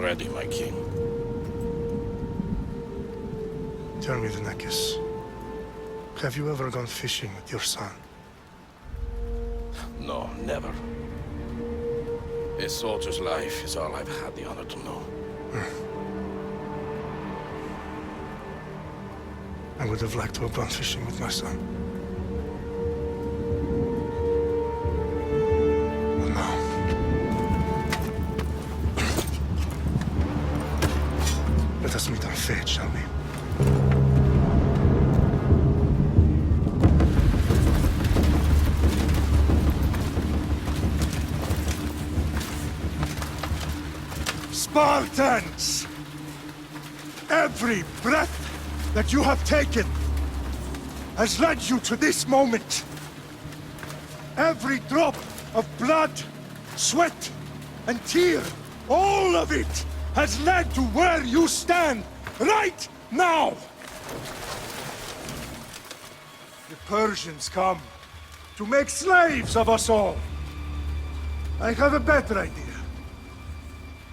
ready, my king. Tell me, the Nekis. Have you ever gone fishing with your son? No, never. A soldier's life is all I've had the honor to know. I would have liked to have gone fishing with my son. But now... Let us meet on fate, shall we? Spartans! Every breath that you have taken has led you to this moment. Every drop of blood, sweat, and tear, all of it has led to where you stand right now. The Persians come to make slaves of us all. I have a better idea.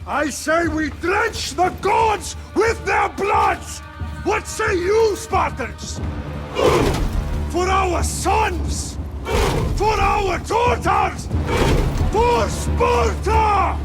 I say we drench the gods with their bloods! What say you, Spartans? For our sons! For our daughters! For Sparta!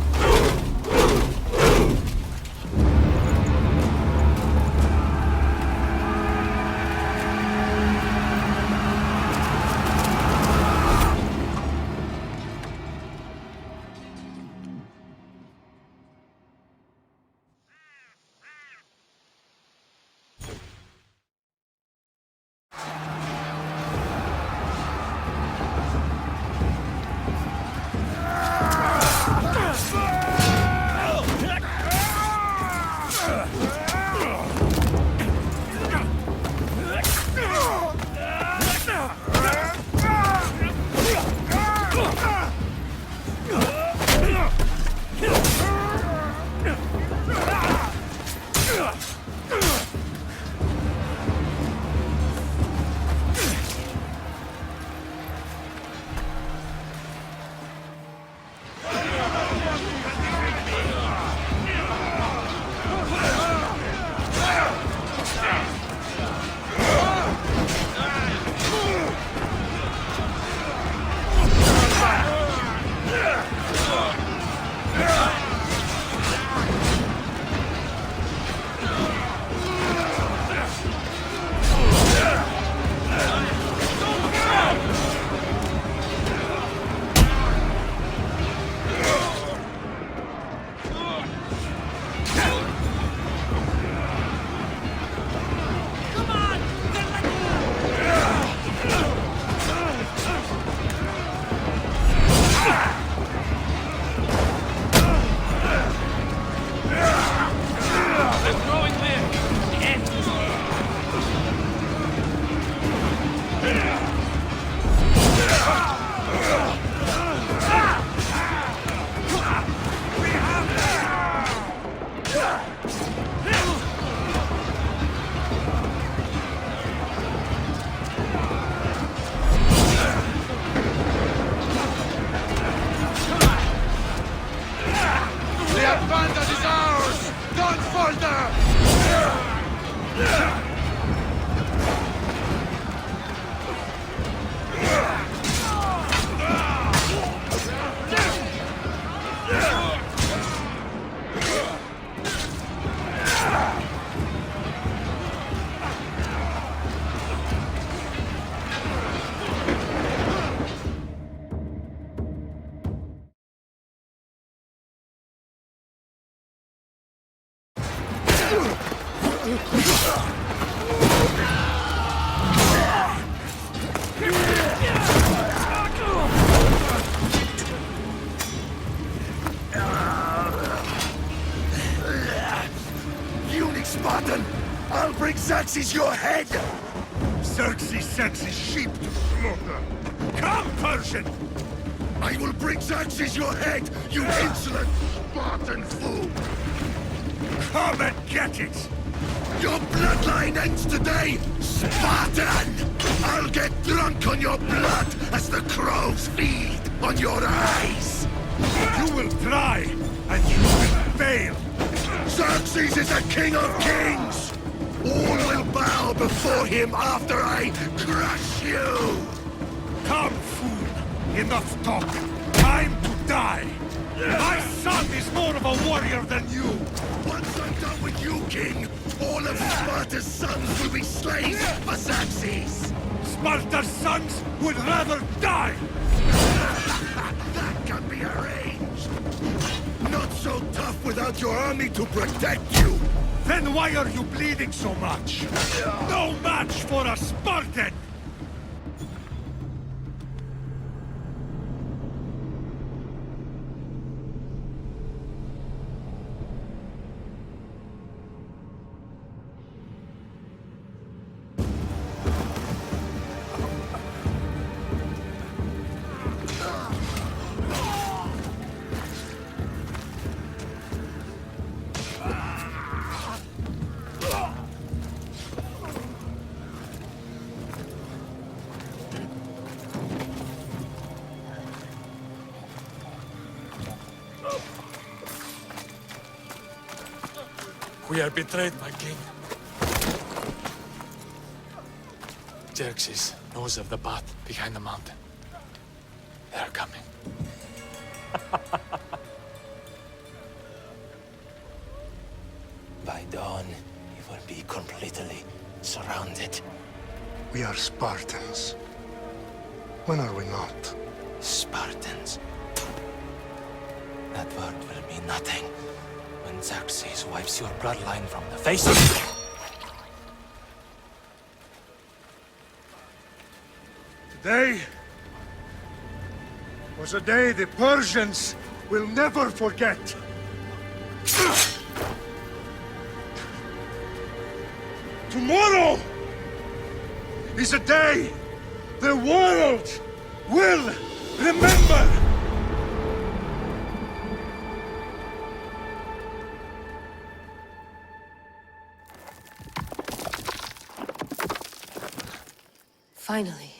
Spartan! I'll bring Xerxes your head! Xerxes sends his sheep to slaughter! Come, Persian! I will bring Xerxes your head, you insolent Spartan fool! Come and get it! Your bloodline ends today, Spartan! I'll get drunk on your blood as the crows feed on your eyes! You will try, and you will fail! Xerxes is the king of kings! All will bow before him after I crush you! Come, fool! Enough talk! Time to die! My son is more of a warrior than you! Once I'm done with you, king, all of Sparta's sons will be slaves for Xerxes! Sparta's sons would rather die! That can be arranged! Not so tough without your army to protect you! Then why are you bleeding so much? No match for a Spartan! We are betrayed, my king. Xerxes knows of the path behind the mountain. They are coming. By dawn, you will be completely surrounded. We are Spartans. When are we not? Spartans. That word will mean nothing when Xerxes wipes your bloodline from the face of the... Today was a day the Persians will never forget. Tomorrow is a day the world will remember. Finally.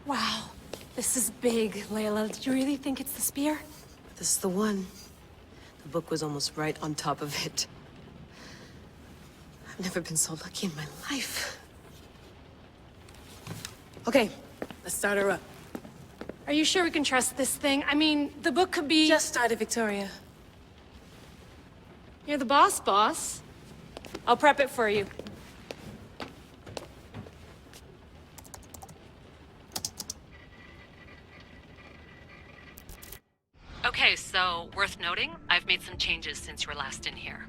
Wow, this is big, Layla. Did you really think it's the spear? This is the one. The book was almost right on top of it. I've never been so lucky in my life. Okay, let's start her up. Are you sure we can trust this thing? I mean, the book could be... Just started, Victoria. You're the boss. I'll prep it for you. Okay, so worth noting, I've made some changes since you were last in here.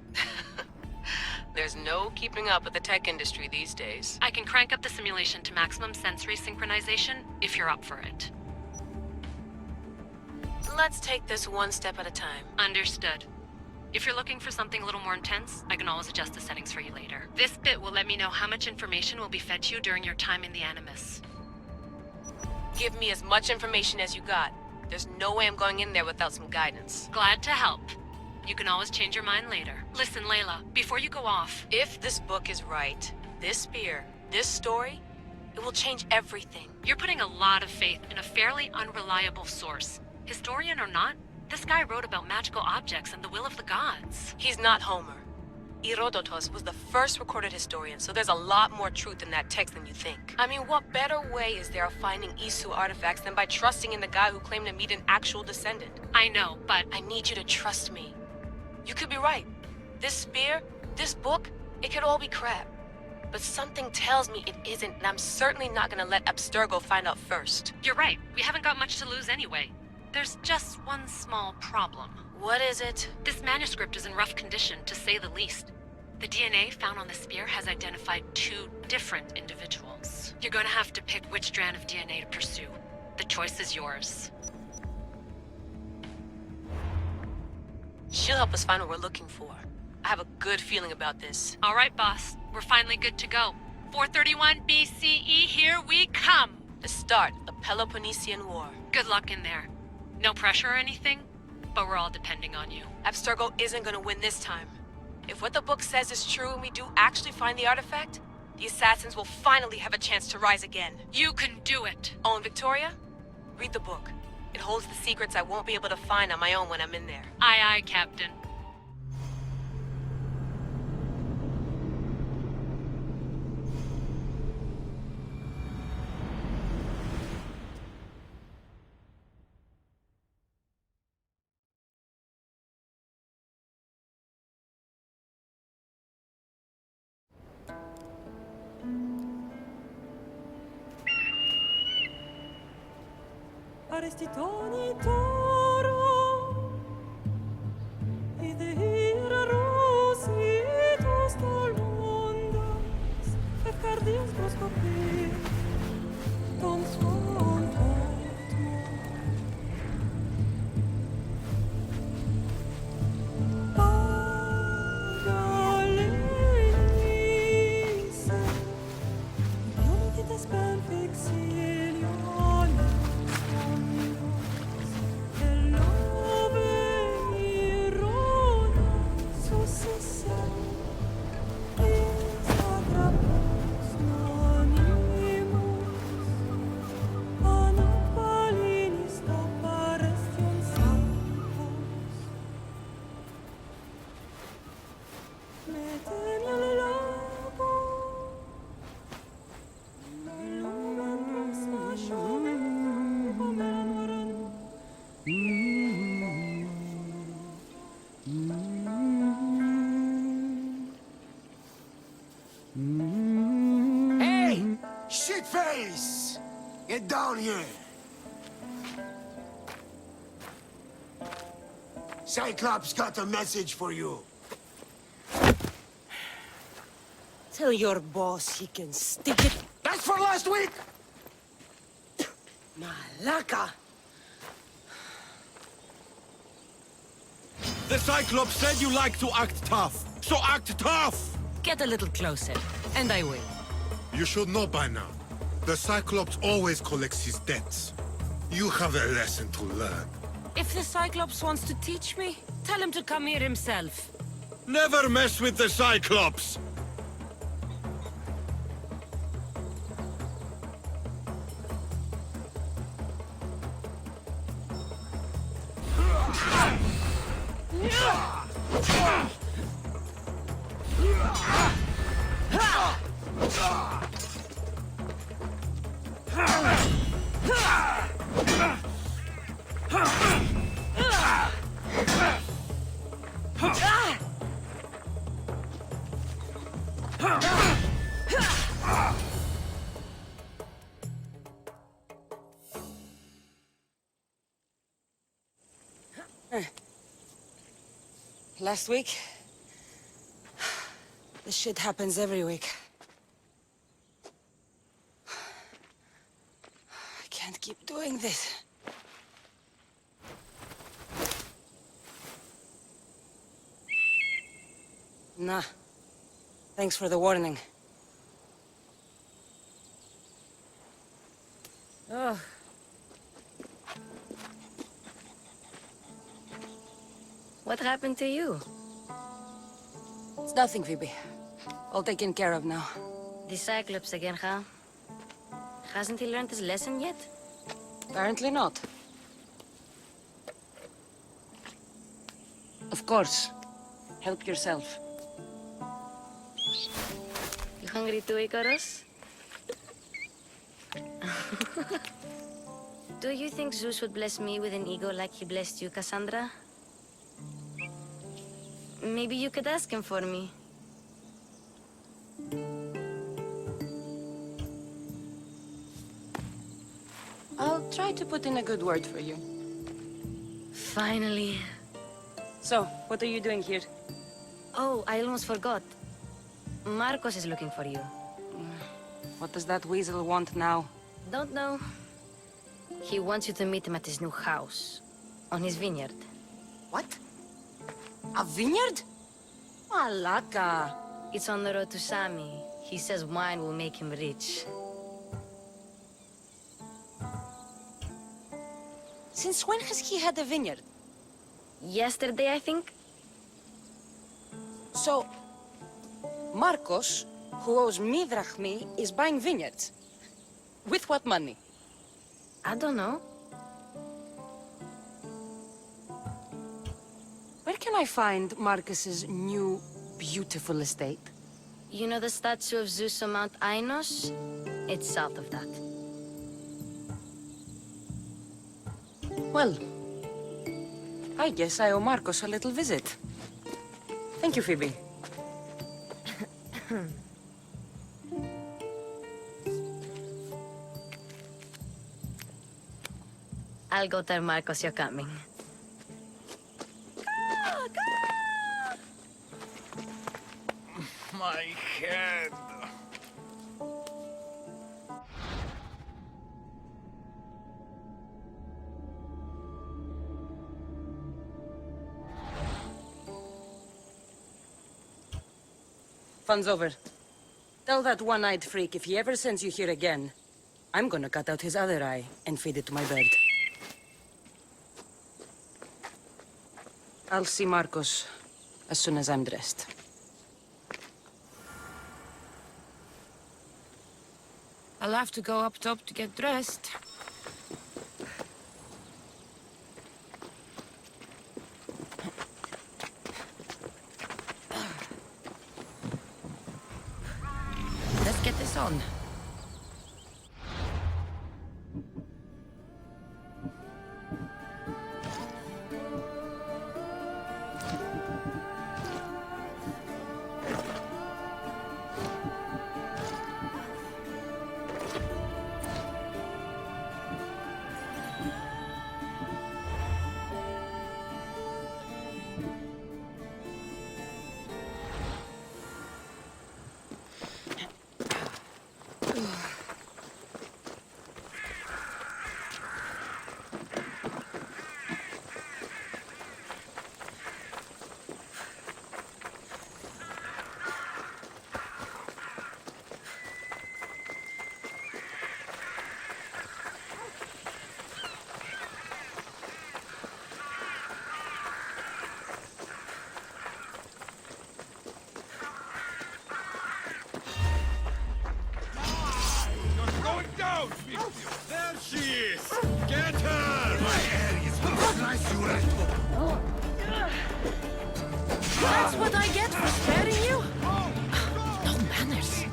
There's no keeping up with the tech industry these days. I can crank up the simulation to maximum sensory synchronization if you're up for it. Let's take this one step at a time. Understood. If you're looking for something a little more intense, I can always adjust the settings for you later. This bit will let me know how much information will be fed to you during your time in the Animus. Give me as much information as you got. There's no way I'm going in there without some guidance. Glad to help. You can always change your mind later. Listen, Layla, before you go off... If this book is right, this spear, this story, it will change everything. You're putting a lot of faith in a fairly unreliable source. Historian or not, this guy wrote about magical objects and the will of the gods. He's not Homer. Herodotus was the first recorded historian, so there's a lot more truth in that text than you think. I mean, what better way is there of finding Isu artifacts than by trusting in the guy who claimed to meet an actual descendant? I know, but... I need you to trust me. You could be right. This spear, this book, it could all be crap. But something tells me it isn't, and I'm certainly not gonna let Abstergo find out first. You're right. We haven't got much to lose anyway. There's just one small problem. What is it? This manuscript is in rough condition, to say the least. The DNA found on the spear has identified 2 different individuals. You're gonna have to pick which strand of DNA to pursue. The choice is yours. She'll help us find what we're looking for. I have a good feeling about this. All right, boss. We're finally good to go. 431 BCE, here we come! The start of the Peloponnesian War. Good luck in there. No pressure or anything, but we're all depending on you. Abstergo isn't gonna win this time. If what the book says is true and we do actually find the artifact, The assassins will finally have a chance to rise again. You can do it. Oh, and Victoria? Read the book. It holds the secrets I won't be able to find on my own when I'm in there. Aye, aye, Captain. Arrestitoni toro I de hira rositos tolmondas Efcardios proscopir Tom svon Pagalenise Idioni che te spen fixilione Hey! Shitface! Get down here! Cyclops got a message for you. Tell your boss he can stick it. That's for last week! Malaka! The Cyclops said you like to act tough, so act tough! Get a little closer, and I will. You should know by now. The Cyclops always collects his debts. You have a lesson to learn. If the Cyclops wants to teach me, tell him to come here himself. Never mess with the Cyclops! Last week? This shit happens every week. I can't keep doing this. Nah. Thanks for the warning. Oh. What happened to you? It's nothing, Phoebe. All taken care of now. The Cyclops again, huh? Hasn't he learned his lesson yet? Apparently not. Of course. Help yourself. You hungry too, Icarus? Do you think Zeus would bless me with an ego like he blessed you, Cassandra? Maybe you could ask him for me. I'll try to put in a good word for you. Finally. So, what are you doing here? Oh, I almost forgot. Marcos is looking for you. What does that weasel want now? Don't know. He wants you to meet him at his new house. On his vineyard. What? A vineyard? Malaka. It's on the road to Sami. He says wine will make him rich. Since when has he had a vineyard? Yesterday, I think? So, Marcos, who owes me drachmi is buying vineyards. With what money? I don't know. Where can I find Marcus's new, beautiful estate? You know the statue of Zeus on Mount Ainos? It's south of that. Well, I guess I owe Marcus a little visit. Thank you, Phoebe. I'll go tell Marcos you're coming. My head. Fun's over. Tell that one-eyed freak if he ever sends you here again, I'm gonna cut out his other eye and feed it to my bird. I'll see Marcos as soon as I'm dressed. I'll have to go up top to get dressed. Let's get this on. There she is! Get her! My areas will slice you right open. That's what I get for sparing you? No manners.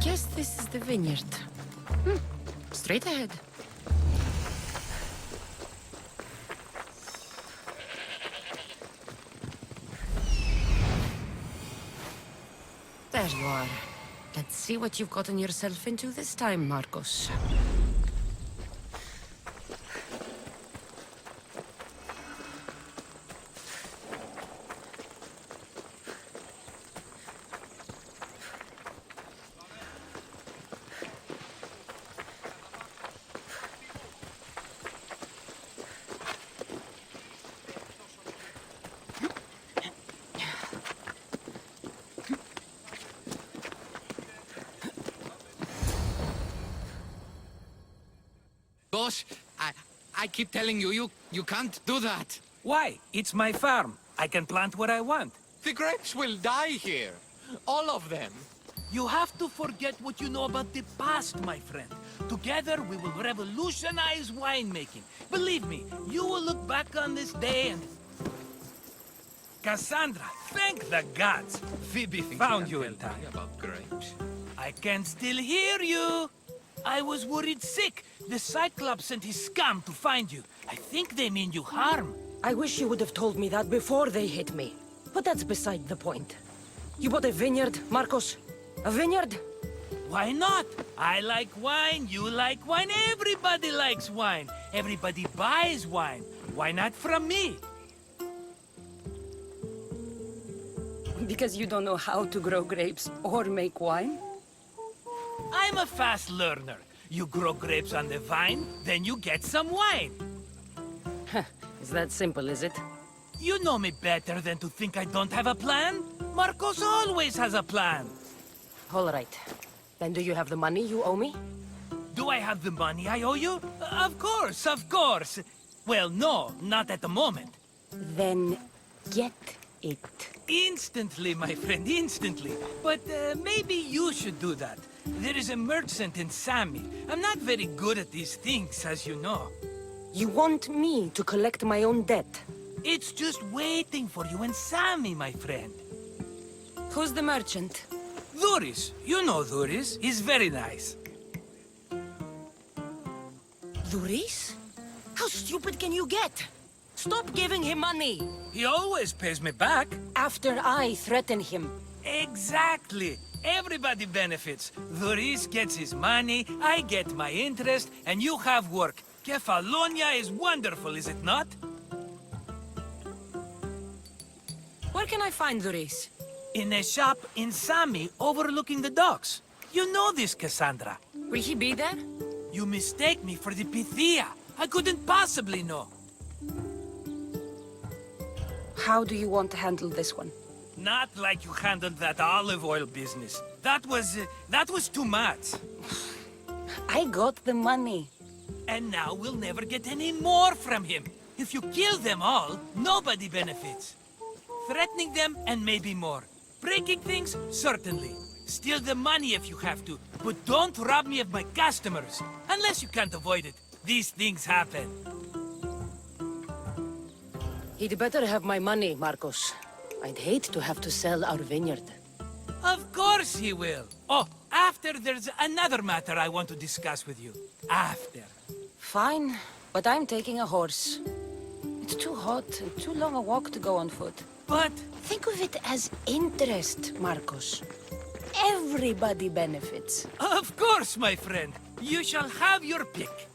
Guess this is the vineyard. Straight ahead. There you are. Let's see what you've gotten yourself into this time, Marcos. Boss, I keep telling you, you can't do that. Why? It's my farm. I can plant what I want. The grapes will die here. All of them. You have to forget what you know about the past, my friend. Together, we will revolutionize winemaking. Believe me, you will look back on this day and... Cassandra, thank the gods! Phoebe found you in time. About grapes. I can still hear you. I was worried sick. The Cyclops sent his scum to find you. I think they mean you harm. I wish you would have told me that before they hit me. But that's beside the point. You bought a vineyard, Marcos? A vineyard? Why not? I like wine, you like wine, everybody likes wine. Everybody buys wine. Why not from me? Because you don't know how to grow grapes or make wine? I'm a fast learner. You grow grapes on the vine, then you get some wine. Is that simple, is it? You know me better than to think I don't have a plan. Marcos always has a plan. All right. Then do you have the money you owe me? Do I have the money I owe you? Of course, of course. Well, no, not at the moment. Then get it. Instantly, my friend, instantly. But maybe you should do that. There is a merchant in Sami. I'm not very good at these things, as you know. You want me to collect my own debt? It's just waiting for you in Sami, my friend. Who's the merchant? Duris. You know Duris. He's very nice. Duris? How stupid can you get? Stop giving him money! He always pays me back. After I threaten him. Exactly. Everybody benefits. Duris gets his money, I get my interest, and you have work. Kefalonia is wonderful, is it not? Where can I find Duris? In a shop in Sami, overlooking the docks. You know this, Cassandra. Will he be there? You mistake me for the Pythia. I couldn't possibly know. How do you want to handle this one? Not like you handled that olive oil business. That was too much. I got the money. And now we'll never get any more from him. If you kill them all, nobody benefits. Threatening them, and maybe more. Breaking things, certainly. Steal the money if you have to, but don't rob me of my customers. Unless you can't avoid it. These things happen. He'd better have my money, Marcos. I'd hate to have to sell our vineyard. Of course he will. Oh, after there's another matter I want to discuss with you. After. Fine, but I'm taking a horse. It's too hot and too long a walk to go on foot. But think of it as interest, Marcos. Everybody benefits. of course, my friend. You shall have your pick.